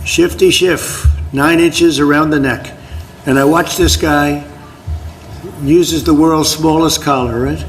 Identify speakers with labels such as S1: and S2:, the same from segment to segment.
S1: Shifty Schiff, 9 inches around the neck. And I watched this guy, uses the world's smallest collar, right?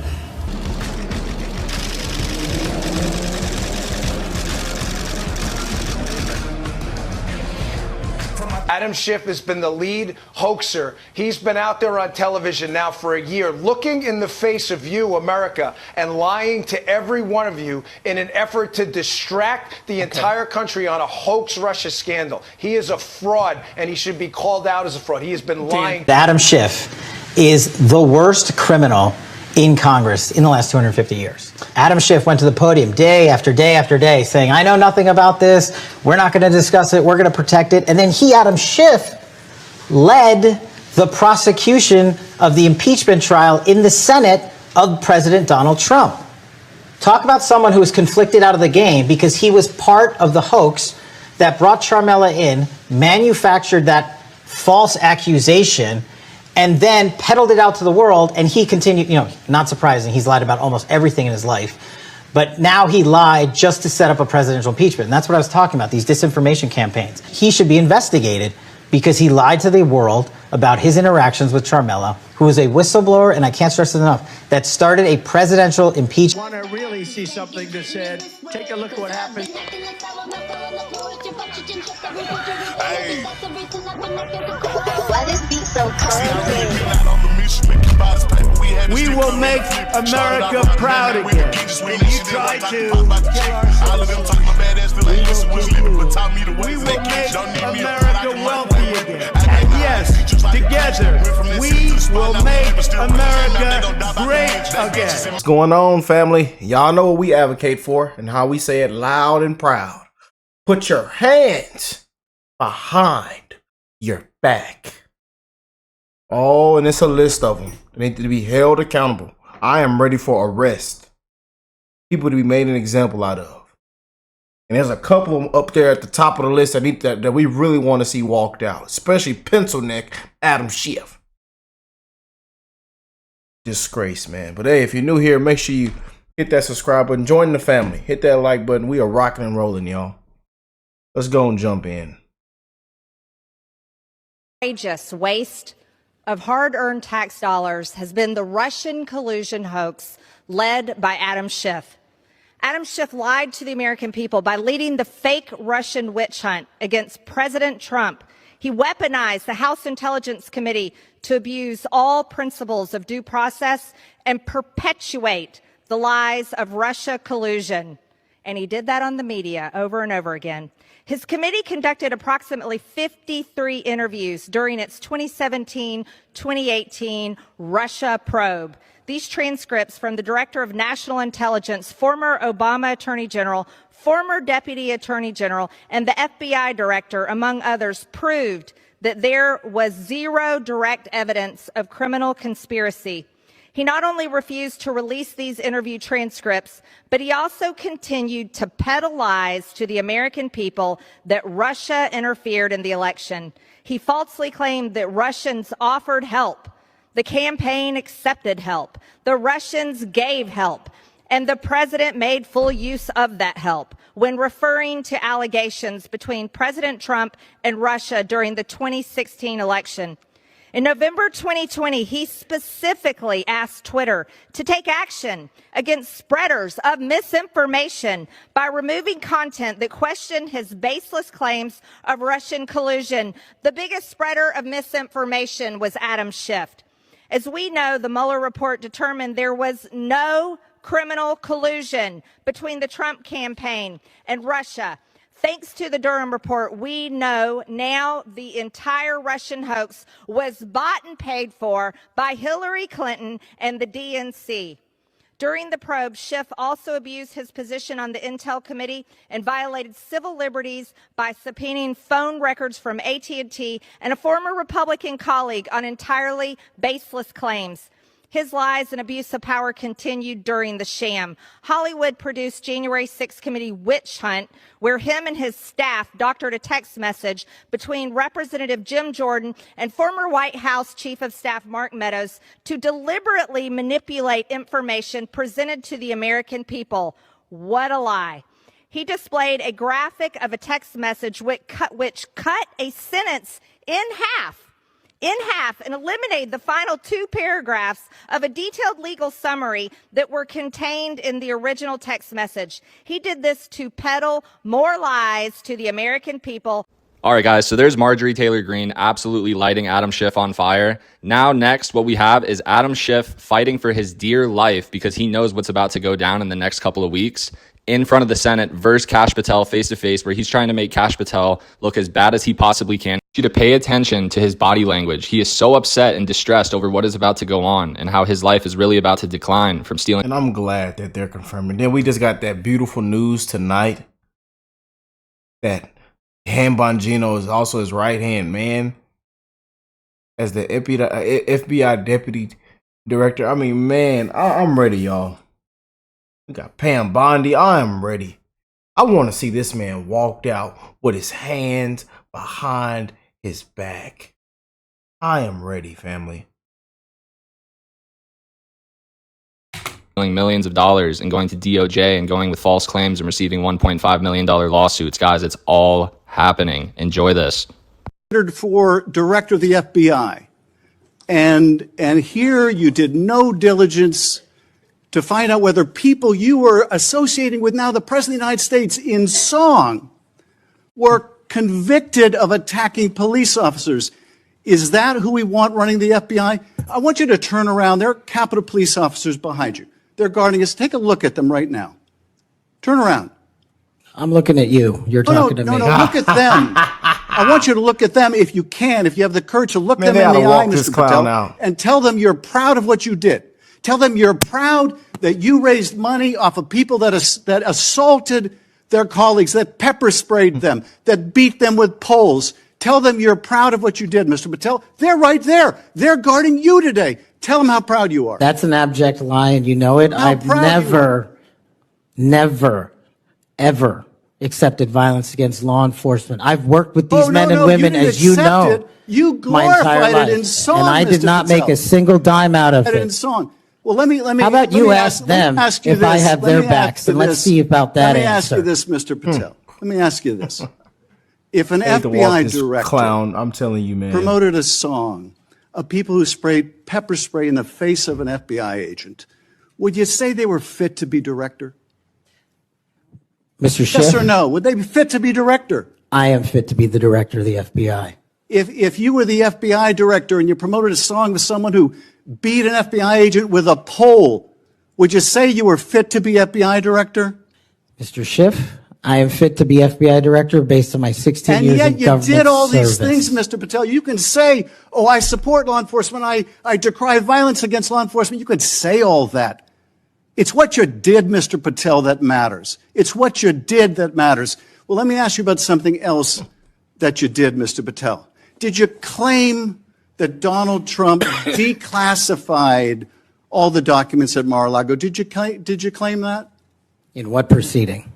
S2: Adam Schiff has been the lead hoaxer. He's been out there on television now for a year, looking in the face of you, America, and lying to every one of you in an effort to distract the entire country on a hoax Russia scandal. He is a fraud, and he should be called out as a fraud. He has been lying.
S3: Adam Schiff is the worst criminal in Congress in the last 250 years. Adam Schiff went to the podium day after day after day saying, I know nothing about this. We're not going to discuss it. We're going to protect it. And then Adam Schiff, led the prosecution of the impeachment trial in the Senate of President Donald Trump. Talk about someone who was conflicted out of the game because he was part of the hoax that brought Charmella in, manufactured that false accusation, and then peddled it out to the world, and he continued, not surprising, he's lied about almost everything in his life. But now he lied just to set up a presidential impeachment. And that's what I was talking about, these disinformation campaigns. He should be investigated because he lied to the world about his interactions with Charmella, who is a whistleblower, and I can't stress it enough, that started a presidential impeachment.
S4: Want to really see something that said, take a look at what happened.
S5: Hey. Why this beat so cold?
S4: We will make America proud again. When you try to kill our we will make America wealthy again. And yes, together, we will make America great again.
S6: What's going on, family? Y'all know what we advocate for and how we say it loud and proud. Put your hands behind your back. Oh, and it's a list of them. They need to be held accountable. I am ready for arrest. People to be made an example out of. And there's a couple of them up there at the top of the list that we really want to see walked out. Especially pencil neck Adam Schiff. Disgrace, man. But hey, if you're new here, make sure you hit that subscribe button. Join the family. Hit that like button. We are rocking and rolling, y'all. Let's go and jump in.
S7: Outrageous waste of hard-earned tax dollars has been the Russian collusion hoax led by Adam Schiff. Adam Schiff lied to the American people by leading the fake Russian witch hunt against President Trump. He weaponized the House Intelligence Committee to abuse all principles of due process and perpetuate the lies of Russia collusion. And he did that on the media over and over again. His committee conducted approximately 53 interviews during its 2017-2018 Russia probe. These transcripts from the Director of National Intelligence, former Obama Attorney General, former Deputy Attorney General, and the FBI Director, among others, proved that there was zero direct evidence of criminal conspiracy. He not only refused to release these interview transcripts, but he also continued to peddle lies to the American people that Russia interfered in the election. He falsely claimed that Russians offered help. The campaign accepted help. The Russians gave help. And the president made full use of that help when referring to allegations between President Trump and Russia during the 2016 election. In November 2020, he specifically asked Twitter to take action against spreaders of misinformation by removing content that questioned his baseless claims of Russian collusion. The biggest spreader of misinformation was Adam Schiff. As we know, the Mueller report determined there was no criminal collusion between the Trump campaign and Russia. Thanks to the Durham report, we know now the entire Russian hoax was bought and paid for by Hillary Clinton and the DNC. During the probe, Schiff also abused his position on the Intel Committee and violated civil liberties by subpoenaing phone records from AT&T and a former Republican colleague on entirely baseless claims. His lies and abuse of power continued during the sham. Hollywood produced January 6th committee witch hunt, where him and his staff doctored a text message between Representative Jim Jordan and former White House Chief of Staff Mark Meadows to deliberately manipulate information presented to the American people. What a lie. He displayed a graphic of a text message which cut a sentence in half, and eliminated the final 2 paragraphs of a detailed legal summary that were contained in the original text message. He did this to peddle more lies to the American people.
S8: All right, guys, so there's Marjorie Taylor Greene absolutely lighting Adam Schiff on fire. Now, next, what we have is Adam Schiff fighting for his dear life because he knows what's about to go down in the next couple of weeks in front of the Senate versus Kash Patel face-to-face, where he's trying to make Kash Patel look as bad as he possibly can. You to pay attention to his body language. He is so upset and distressed over what is about to go on and how his life is really about to decline from stealing.
S6: And I'm glad that they're confirming. Then we just got that beautiful news tonight that Han Bongino is also his right-hand man as the FBI deputy director. I mean, man, I'm ready, y'all. We got Pam Bondi. I am ready. I want to see this man walked out with his hands behind his back. I am ready, family.
S8: Millions of dollars and going to DOJ and going with false claims and receiving $1.5 million lawsuits. Guys, it's all happening. Enjoy this.
S9: For director of the FBI. And here you did no diligence to find out whether people you were associating with now the President of the United States in song were convicted of attacking police officers. Is that who we want running the FBI? I want you to turn around. There are Capitol Police officers behind you. They're guarding us. Take a look at them right now. Turn around.
S3: I'm looking at you. You're talking to me.
S9: No, look at them. I want you to look at them if you can, if you have the courage to look them in the eye, Mr. Patel, and tell them you're proud of what you did. Tell them you're proud that you raised money off of people that assaulted their colleagues, that pepper sprayed them, that beat them with poles. Tell them you're proud of what you did, Mr. Patel. They're right there. They're guarding you today. Tell them how proud you are.
S3: That's an abject lie, and you know it. I've never, ever accepted violence against law enforcement. I've worked with these men and women, as you know,
S9: you glorified it in song,
S3: and I did not make a single dime out of it.
S9: In song. Well, let me.
S3: How about you ask them if I have their backs, and let's see about that answer.
S9: Let me ask you this, Mr. Patel. Let me ask you this. If an FBI director,
S6: clown, I'm telling you, man,
S9: promoted a song of people who sprayed pepper spray in the face of an FBI agent, would you say they were fit to be director?
S3: Mr. Schiff?
S9: Yes or no? Would they be fit to be director?
S3: I am fit to be the director of the FBI.
S9: If you were the FBI director and you promoted a song with someone who beat an FBI agent with a pole, would you say you were fit to be FBI director?
S3: Mr. Schiff, I am fit to be FBI director based on my 16 years of government service.
S9: And yet you did all these things, Mr. Patel. You can say, oh, I support law enforcement. I decry violence against law enforcement. You could say all that. It's what you did, Mr. Patel, that matters. It's what you did that matters. Well, let me ask you about something else that you did, Mr. Patel. Did you claim that Donald Trump declassified all the documents at Mar-a-Lago? Did you claim that?
S3: In what proceeding?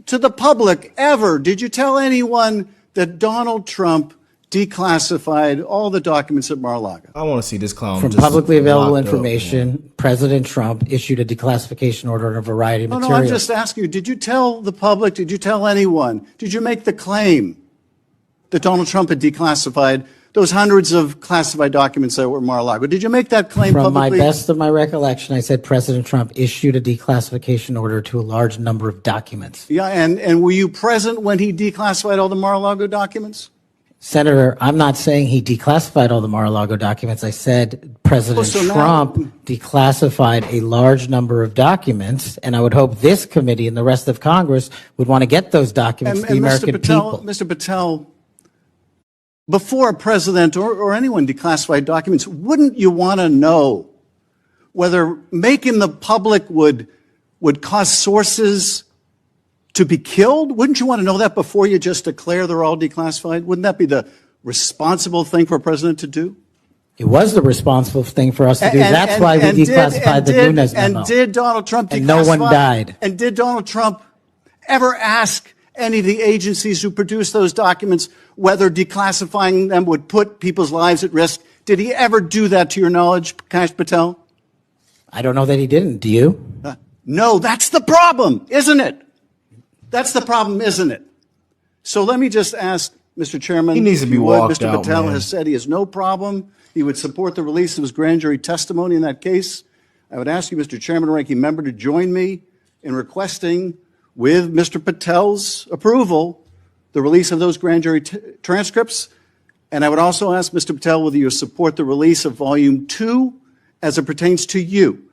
S9: To the public, ever. Did you tell anyone that Donald Trump declassified all the documents at Mar-a-Lago?
S6: I want to see this clown.
S3: From publicly available information, President Trump issued a declassification order on a variety of materials.
S9: No, I'm just asking you, did you tell the public, did you tell anyone, did you make the claim that Donald Trump had declassified those hundreds of classified documents that were at Mar-a-Lago? Did you make that claim publicly?
S3: From my best of my recollection, I said President Trump issued a declassification order to a large number of documents.
S9: Yeah, and were you present when he declassified all the Mar-a-Lago documents?
S3: Senator, I'm not saying he declassified all the Mar-a-Lago documents. I said President Trump declassified a large number of documents, and I would hope this committee and the rest of Congress would want to get those documents to the American people.
S9: Mr. Patel, before a president or anyone declassified documents, wouldn't you want to know whether making the public would cause sources to be killed? Wouldn't you want to know that before you just declare they're all declassified? Wouldn't that be the responsible thing for a president to do?
S3: It was the responsible thing for us to do. That's why we declassified the Nunes memo.
S9: And did Donald Trump declassify?
S3: And no one died.
S9: And did Donald Trump ever ask any of the agencies who produced those documents whether declassifying them would put people's lives at risk? Did he ever do that, to your knowledge, Kash Patel?
S3: I don't know that he didn't. Do you?
S9: No, that's the problem, isn't it? That's the problem, isn't it? So let me just ask, Mr. Chairman.
S6: He needs to
S9: if
S6: be
S9: you would,
S6: walked
S9: Mr.
S6: out,
S9: Patel
S6: man.
S9: has said he has no problem. He would support the release of his grand jury testimony in that case. I would ask you, Mr. Chairman and Ranking Member, to join me in requesting, with Mr. Patel's approval, the release of those grand jury transcripts. And I would also ask Mr. Patel whether you support the release of Volume 2 as it pertains to you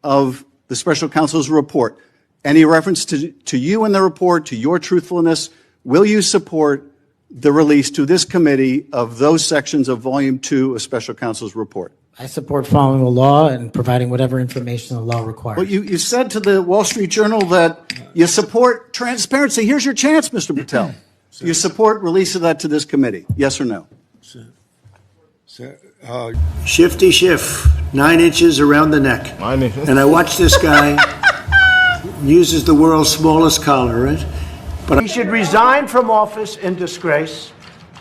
S9: of the special counsel's report. Any reference to you in the report, to your truthfulness, will you support the release to this committee of those sections of Volume 2 of special counsel's report?
S3: I support following the law and providing whatever information the law requires.
S9: Well, you said to the Wall Street Journal that you support transparency. Here's your chance, Mr. Patel. You support release of that to this committee, yes or no?
S1: Shifty Schiff, 9 inches around the neck.
S6: 9 inches.
S1: And I watched this guy uses the world's smallest collar, right?
S4: He should resign from office in disgrace.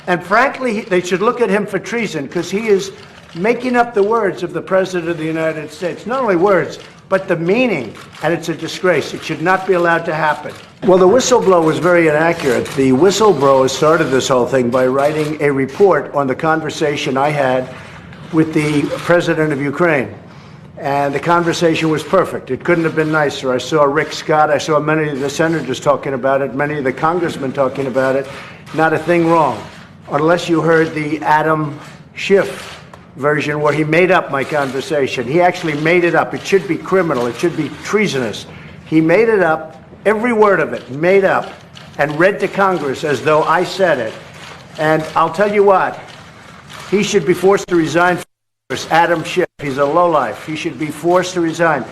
S4: And frankly, they should look at him for treason because he is making up the words of the President of the United States. Not only words, but the meaning. And it's a disgrace. It should not be allowed to happen. Well, the whistleblower was very inaccurate. The whistleblower started this whole thing by writing a report on the conversation I had with the President of Ukraine. And the conversation was perfect. It couldn't have been nicer. I saw Rick Scott. I saw many of the senators talking about it, many of the congressmen talking about it. Not a thing wrong. Unless you heard the Adam Schiff version where he made up my conversation. He actually made it up. It should be criminal. It should be treasonous. He made it up, every word of it, made up, and read to Congress as though I said it. And I'll tell you what, he should be forced to resign from Congress. Adam Schiff, he's a lowlife. He should be forced to resign.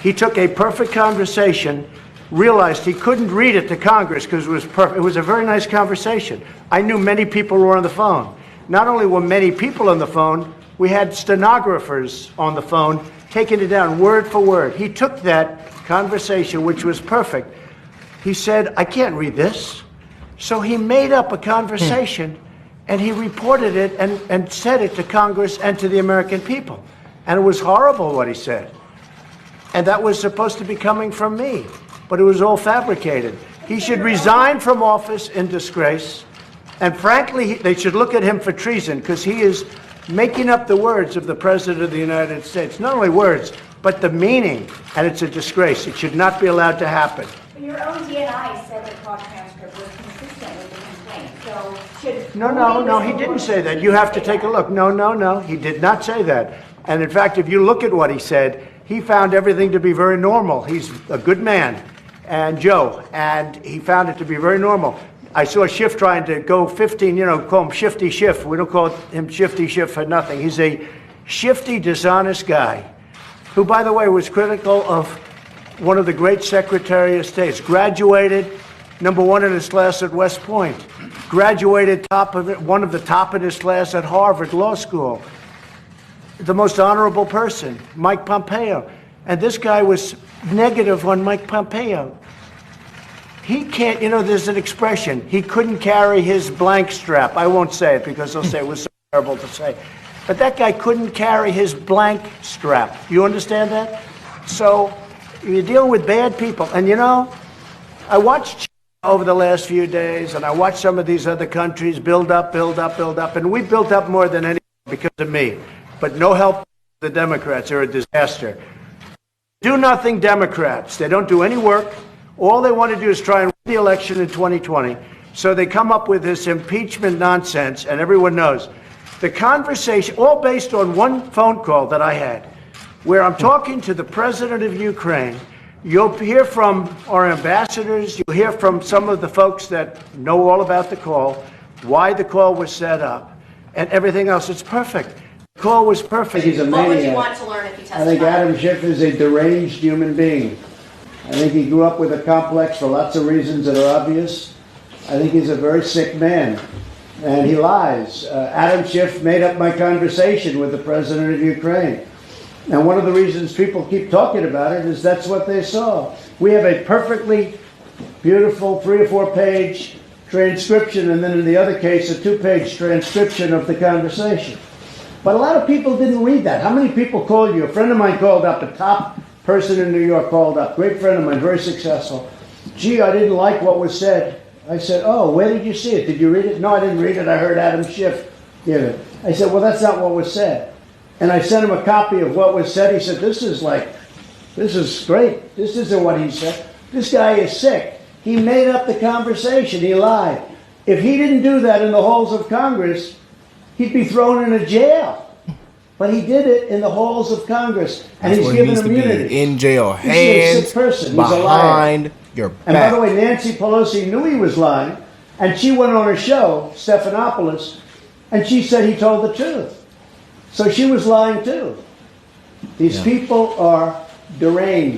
S4: He took a perfect conversation, realized he couldn't read it to Congress because it was perfect. It was a very nice conversation. I knew many people were on the phone. Not only were many people on the phone, we had stenographers on the phone taking it down word for word. He took that conversation, which was perfect. He said, I can't read this. So he made up a conversation and he reported it and said it to Congress and to the American people. And it was horrible what he said. And that was supposed to be coming from me, but it was all fabricated. He should resign from office in disgrace. And frankly, they should look at him for treason because he is making up the words of the President of the United States. Not only words, but the meaning. And it's a disgrace. It should not be allowed to happen.
S10: But your own DNI said the call transcript was consistent with the complaint. So should...
S4: No, he didn't say that. You have to take a look. No, he did not say that. And in fact, if you look at what he said, he found everything to be very normal. He's a good man, and Joe, and he found it to be very normal. I saw Schiff trying to go 15, call him Shifty Schiff. We don't call him Shifty Schiff for nothing. He's a shifty, dishonest guy who, by the way, was critical of one of the great Secretary of States. Graduated #1 in his class at West Point. Graduated one of the top in his class at Harvard Law School. The most honorable person, Mike Pompeo. And this guy was negative on Mike Pompeo. He can't, there's an expression, he couldn't carry his blank strap. I won't say it because they'll say it was so terrible to say. But that guy couldn't carry his blank strap. You understand that? So you're dealing with bad people. And I watched over the last few days, and I watched some of these other countries build up. And we built up more than anyone because of me. But no help to the Democrats. They're a disaster. Do nothing Democrats. They don't do any work. All they want to do is try and win the election in 2020. So they come up with this impeachment nonsense, and everyone knows. The conversation, all based on one phone call that I had, where I'm talking to the President of Ukraine. You'll hear from our ambassadors. You'll hear from some of the folks that know all about the call, why the call was set up, and everything else. It's perfect. The call was perfect. He's a maniac.
S10: What would you want to learn if you testified?
S4: I think Adam Schiff is a deranged human being. I think he grew up with a complex for lots of reasons that are obvious. I think he's a very sick man, and he lies. Adam Schiff made up my conversation with the President of Ukraine. And one of the reasons people keep talking about it is that's what they saw. We have a perfectly beautiful 3 or 4 page transcription, and then in the other case, a 2-page transcription of the conversation. But a lot of people didn't read that. How many people called you? A friend of mine called up, a top person in New York called up, great friend of mine, very successful. gee, I didn't like what was said. I said, oh, where did you see it? Did you read it? No, I didn't read it. I heard Adam Schiff give it. I said, well, that's not what was said. And I sent him a copy of what was said. He said, this is great. This isn't what he said. This guy is sick. He made up the conversation. He lied. If he didn't do that in the halls of Congress, he'd be thrown in a jail. But he did it in the halls of Congress, and he's given immunity.
S6: In jail,
S4: He's a sick person. He's a liar.
S6: behind your back.
S4: And by the way, Nancy Pelosi knew he was lying, and she went on her show, Stephanopoulos, and she said he told the truth. So she was lying too. These people are deranged.